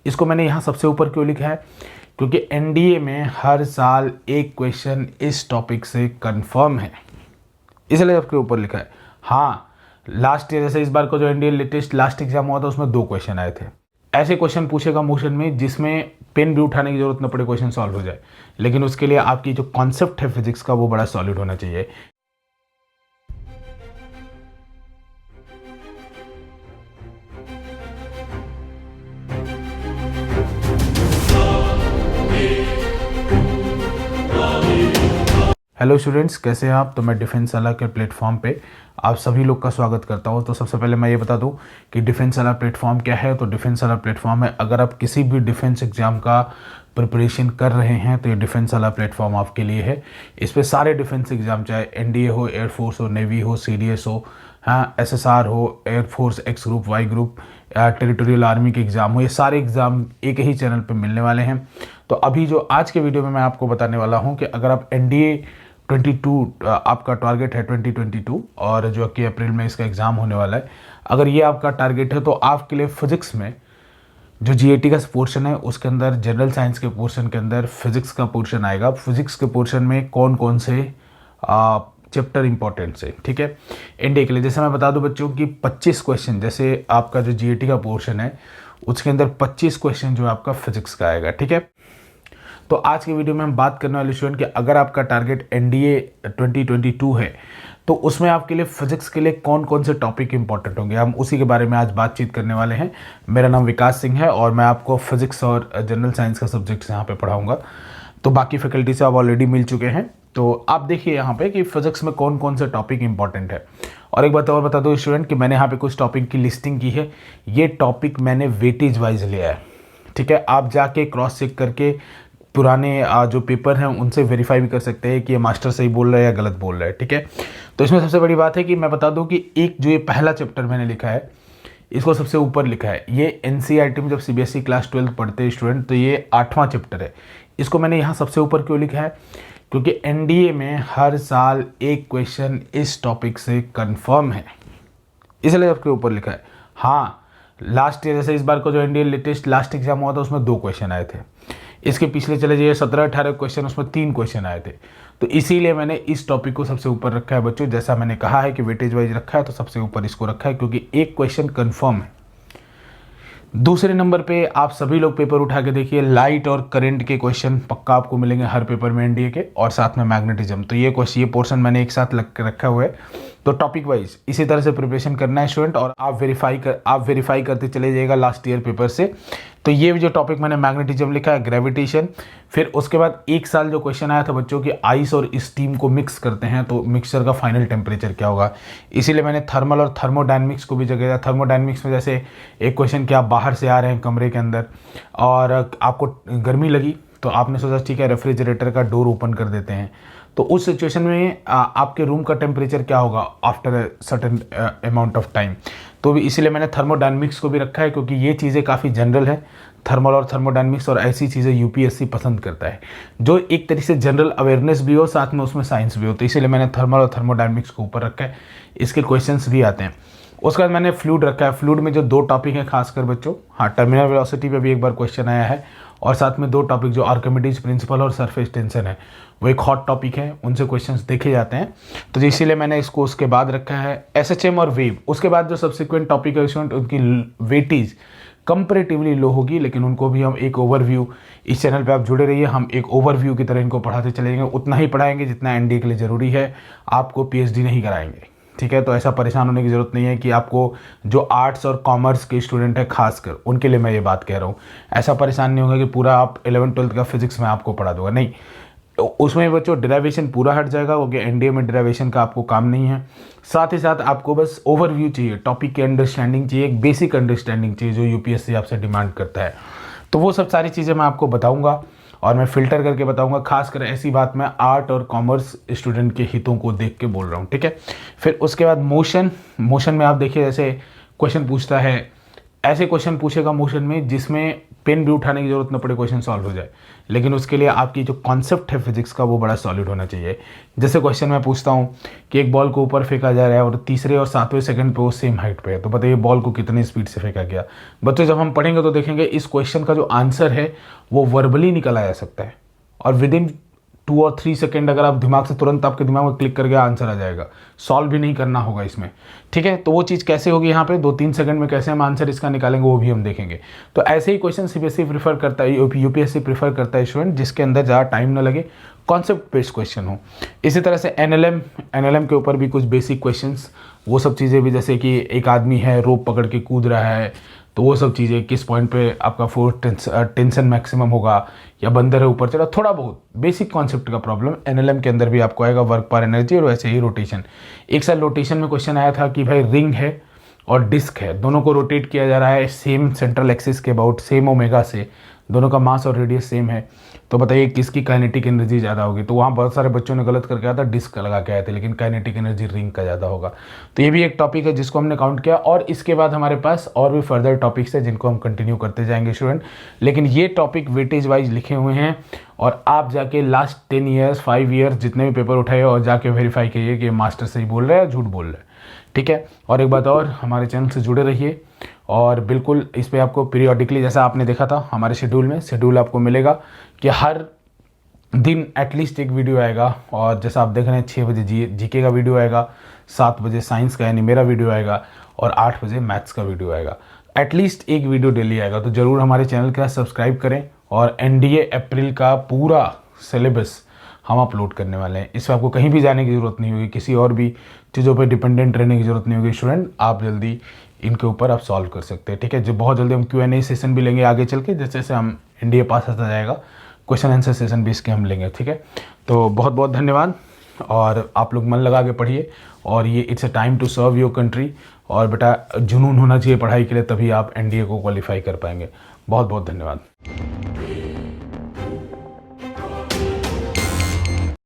इसको मैंने यहाँ सबसे ऊपर क्यों लिखा है, क्योंकि एनडीए में हर साल एक क्वेश्चन इस टॉपिक से कंफर्म है, इसलिए सबके ऊपर लिखा है। हाँ, लास्ट ईयर जैसे इस बार को जो एनडीए लेटेस्ट लास्ट एग्जाम हुआ था उसमें 2 क्वेश्चन आए थे। ऐसे क्वेश्चन पूछेगा मोशन में जिसमें पेन भी उठाने की जरूरत न पड़े, क्वेश्चन सॉल्व हो जाए, लेकिन उसके लिए आपकी जो कॉन्सेप्ट है फिजिक्स का वो बड़ा सॉलिड होना चाहिए। हेलो स्टूडेंट्स, कैसे हैं आप। तो मैं डिफेंस वाला के प्लेटफॉर्म पे आप सभी लोग का स्वागत करता हूं। तो सबसे पहले मैं ये बता दूं कि डिफेंस वाला प्लेटफॉर्म क्या है। तो डिफेंस वाला प्लेटफॉर्म है, अगर आप किसी भी डिफेंस एग्जाम का प्रिपरेशन कर रहे हैं तो ये डिफेंस वाला प्लेटफॉर्म आपके लिए है। इस पर सारे डिफेंस एग्जाम, चाहे एनडीए हो, एयरफोर्स हो, नेवी हो, सीडीएस हो, हाँ एसएसआर हो, air force X group, Y group, territorial army के एग्ज़ाम हो, ये सारे एग्ज़ाम एक ही चैनल पे मिलने वाले हैं। तो अभी जो आज के वीडियो में मैं आपको बताने वाला हूँ कि अगर आप एनडीए 22 आपका टारगेट है 2022 और जो कि अप्रैल में इसका एग्ज़ाम होने वाला है, अगर ये आपका टारगेट है तो आपके लिए फिजिक्स में जो जीएटी का पोर्शन है उसके अंदर जनरल साइंस के पोर्शन के अंदर फिजिक्स का पोर्शन आएगा। फिजिक्स के पोर्शन में कौन कौन से चैप्टर इंपॉर्टेंट से, ठीक है, एनडीए के लिए। जैसे मैं बता दूं बच्चों कि 25 क्वेश्चन, जैसे आपका जो जीएटी का पोर्शन है उसके अंदर 25 क्वेश्चन जो आपका फिजिक्स का आएगा, ठीक है। तो आज की वीडियो में हम बात करने वाले स्टूडेंट कि अगर आपका टारगेट एनडीए 2022 है तो उसमें आपके लिए फिजिक्स के लिए कौन कौन से टॉपिक इंपॉर्टेंट होंगे, हम उसी के बारे में आज बातचीत करने वाले हैं। मेरा नाम विकास सिंह है और मैं आपको फिजिक्स और जनरल साइंस का सब्जेक्ट यहाँ पे पढ़ाऊंगा। तो बाकी फैकल्टी से आप ऑलरेडी मिल चुके हैं, तो आप देखिए यहाँ पे कि फिजिक्स में कौन कौन से टॉपिक इंपॉर्टेंट है। और एक बात और बता दो स्टूडेंट कि मैंने यहाँ पे कुछ टॉपिक की लिस्टिंग की है, ये टॉपिक मैंने वेटेज वाइज लिया है, ठीक है। आप जाके क्रॉस चेक करके पुराने जो पेपर हैं उनसे वेरीफाई भी कर सकते हैं कि ये मास्टर सही बोल रहा है या गलत बोल रहा है, ठीक है। तो इसमें सबसे बड़ी बात है कि मैं बता दूं कि एक जो ये पहला चैप्टर मैंने लिखा है इसको सबसे ऊपर लिखा है। ये एनसीईआरटी में जब सीबीएसई क्लास 12 पढ़ते हैं स्टूडेंट तो ये 8वां चैप्टर है। इसको मैंने यहाँ सबसे ऊपर क्यों लिखा है, क्योंकि एनडीए में हर साल एक क्वेश्चन इस टॉपिक से कन्फर्म है, इसलिए सबके ऊपर लिखा है। हाँ, लास्ट ईयर जैसे इस बार को जो एनडीए लेटेस्ट लास्ट एग्जाम हुआ था उसमें 2 क्वेश्चन आए थे। इसके पिछले चले जाइए 17-18 क्वेश्चन, उसमें 3 क्वेश्चन आए थे। तो इसीलिए मैंने इस टॉपिक को सबसे ऊपर रखा है बच्चों। जैसा मैंने कहा है कि वेटेज वाइज रखा है तो सबसे ऊपर इसको रखा है क्योंकि एक क्वेश्चन कंफर्म है। दूसरे नंबर पे आप सभी लोग पेपर उठा के देखिए, लाइट और करंट के क्वेश्चन पक्का आपको मिलेंगे हर पेपर में एनडीए के, और साथ में मैग्नेटिज्म। तो ये क्वेश्चन, ये पोर्शन मैंने एक साथ रखा हुआ है। तो टॉपिक वाइज इसी तरह से प्रिपरेशन करना है स्टूडेंट, और आप वेरीफाई करते चले जाइएगा लास्ट ईयर पेपर से। तो ये जो टॉपिक मैंने मैग्नेटिज्म लिखा है, ग्रेविटेशन, फिर उसके बाद एक साल जो क्वेश्चन आया था बच्चों की आइस और स्टीम को मिक्स करते हैं तो मिक्सचर का फाइनल टेम्परेचर क्या होगा, इसीलिए मैंने थर्मल और थर्मोडायनेमिक्स को भी जगह दिया। थर्मोडायनेमिक्स में जैसे एक क्वेश्चन कि आप बाहर से आ रहे हैं कमरे के अंदर और आपको गर्मी लगी तो आपने सोचा ठीक है रेफ्रिजरेटर का डोर ओपन कर देते हैं, तो उस सिचुएशन में आपके रूम का टेम्परेचर क्या होगा after certain amount of time. तो भी इसीलिए मैंने थर्मोडायनेमिक्स को भी रखा है क्योंकि ये चीज़ें काफ़ी जनरल है, थर्मल और थर्मोडायनेमिक्स, और ऐसी चीज़ें यूपीएससी पसंद करता है जो एक तरीके से जनरल अवेयरनेस भी हो साथ में उसमें साइंस भी हो। तो इसीलिए मैंने थर्मल और थर्मोडायनेमिक्स को ऊपर रखा है, इसके क्वेश्चंस भी आते हैं। उसके बाद मैंने फ्लूइड रखा है। फ्लूइड में जो 2 टॉपिक हैं खासकर बच्चों, हाँ टर्मिनल वेलोसिटी पे भी एक बार क्वेश्चन आया है, और साथ में 2 टॉपिक जो आर्किमिडीज प्रिंसिपल और सरफेस टेंशन है वो एक हॉट टॉपिक है, उनसे क्वेश्चंस देखे जाते हैं। तो इसीलिए मैंने इसको उसके बाद रखा है। एसएचएम और वेव, उसके बाद जो सब्सिक्वेंट टॉपिक है स्टूडेंट उनकी वेटेज कंपैरेटिवली लो होगी, लेकिन उनको भी हम एक ओवरव्यू, इस चैनल पे आप जुड़े रहिए, हम एक ओवरव्यू की तरह इनको पढ़ाते चलेंगे, उतना ही पढ़ाएंगे जितना एनडीए के लिए ज़रूरी है, आपको पीएचडी नहीं कराएंगे, ठीक है। तो ऐसा परेशान होने की ज़रूरत नहीं है कि आपको जो आर्ट्स और कॉमर्स के स्टूडेंट है खासकर उनके लिए मैं ये बात कह रहा हूँ, ऐसा परेशान नहीं होगा कि पूरा आप 11th-12th का फिजिक्स में आपको पढ़ा दूंगा, नहीं। उसमें बच्चों डेरिवेशन पूरा हट जाएगा, क्योंकि एनडीए में डेरिवेशन का आपको काम नहीं है। साथ ही साथ आपको बस ओवरव्यू चाहिए, टॉपिक की अंडरस्टैंडिंग चाहिए, एक बेसिक अंडरस्टैंडिंग चाहिए जो यूपीएससी आपसे डिमांड करता है। तो वो सब सारी चीज़ें मैं आपको बताऊंगा और मैं फिल्टर करके बताऊंगा, खासकर ऐसी बात मैं आर्ट और कॉमर्स स्टूडेंट के हितों को देख के बोल रहा हूँ, ठीक है। फिर उसके बाद मोशन में आप देखिए जैसे क्वेश्चन पूछता है, ऐसे क्वेश्चन पूछेगा मोशन में जिसमें पेन भी उठाने की जरूरत न पड़े, क्वेश्चन सॉल्व हो जाए। लेकिन उसके लिए आपकी जो कॉन्सेप्ट है फिजिक्स का वो बड़ा सॉलिड होना चाहिए। जैसे क्वेश्चन मैं पूछता हूँ कि एक बॉल को ऊपर फेंका जा रहा है और तीसरे और 7वें सेकंड पे वो सेम हाइट पे है, तो बताइए बॉल को कितनी स्पीड से फेंका गया। बच्चों जब हम पढ़ेंगे तो देखेंगे इस क्वेश्चन का जो आंसर है वो वर्बली निकला जा सकता है, और विद इन 2 और 3 सेकेंड अगर आप दिमाग से तुरंत आपके दिमाग में क्लिक करके आंसर आ जाएगा, सॉल्व भी नहीं करना होगा इसमें। ठीक है, तो वो चीज़ कैसे होगी यहाँ पे 2-3 सेकंड में कैसे हम आंसर इसका निकालेंगे वो भी हम देखेंगे। तो ऐसे ही क्वेश्चन सीबीएसई प्रीफर करता है, यूपीएससी प्रीफर करता है स्टूडेंट जिसके अंदर ज़्यादा टाइम ना लगे, कॉन्सेप्ट बेस्ड क्वेश्चन हो। इसी तरह से एनएलएम के ऊपर भी कुछ बेसिक क्वेश्चंस, वो सब चीज़ें भी, जैसे कि एक आदमी है रोप पकड़ के कूद रहा है, तो वो सब चीज़ें किस पॉइंट पे आपका फोर्स टेंशन मैक्सिमम होगा, या बंदर है ऊपर चढ़ा, थोड़ा बहुत बेसिक कॉन्सेप्ट का प्रॉब्लम एनएलएम के अंदर भी आपको आएगा, वर्क पर एनर्जी और वैसे ही रोटेशन। एक साल रोटेशन में क्वेश्चन आया था कि भाई रिंग है और डिस्क है, दोनों को रोटेट किया जा रहा है सेम सेंट्रल एक्सिस के अबाउट, सेम ओमेगा से, दोनों का मास और रेडियस सेम है, तो बताइए किसकी काइनेटिक एनर्जी ज़्यादा होगी। तो वहाँ बहुत सारे बच्चों ने गलत करके आया था, डिस्क लगा के आए थे, लेकिन काइनेटिक एनर्जी रिंग का ज़्यादा होगा। तो ये भी एक टॉपिक है जिसको हमने काउंट किया, और इसके बाद हमारे पास और भी फर्दर टॉपिक्स है जिनको हम कंटिन्यू करते जाएंगे स्टूडेंट। लेकिन ये टॉपिक वेटेज वाइज लिखे हुए हैं, और आप जाके लास्ट 10 ईयर्स 5 ईयर्स जितने भी पेपर उठाए और जाके वेरीफाई कीजिए कि मास्टर सही बोल रहा है या झूठ बोल रहा है। ठीक है, और एक बात और, हमारे चैनल से जुड़े रहिए, और बिल्कुल इस पर आपको पीरियोडिकली, जैसा आपने देखा था हमारे शेड्यूल आपको मिलेगा कि हर दिन एटलीस्ट एक वीडियो आएगा। और जैसा आप देख रहे हैं 6 बजे जीके का वीडियो आएगा, 7 बजे साइंस का यानी मेरा वीडियो आएगा, और 8 बजे मैथ्स का वीडियो आएगा। एटलीस्ट एक वीडियो डेली आएगा, तो ज़रूर हमारे चैनल का सब्सक्राइब करें। और एनडीए अप्रैल का पूरा सिलेबस हम अपलोड करने वाले हैं, इसमें आपको कहीं भी जाने की ज़रूरत नहीं होगी, किसी और भी चीज़ों पे डिपेंडेंट रहने की ज़रूरत नहीं होगी स्टूडेंट। आप जल्दी इनके ऊपर आप सॉल्व कर सकते हैं। ठीक है, जो बहुत जल्दी हम Q&A सेशन भी लेंगे आगे चल के, जैसे जैसे हम एनडीए पास आता जाएगा, क्वेश्चन आंसर सेशन भी इसके हम लेंगे। ठीक है, तो बहुत बहुत धन्यवाद, और आप लोग मन लगा के पढ़िए, और ये it's a time to serve your country. और बेटा जुनून होना चाहिए पढ़ाई के लिए, तभी आप एनडीए को क्वालिफाई कर पाएंगे। बहुत बहुत धन्यवाद।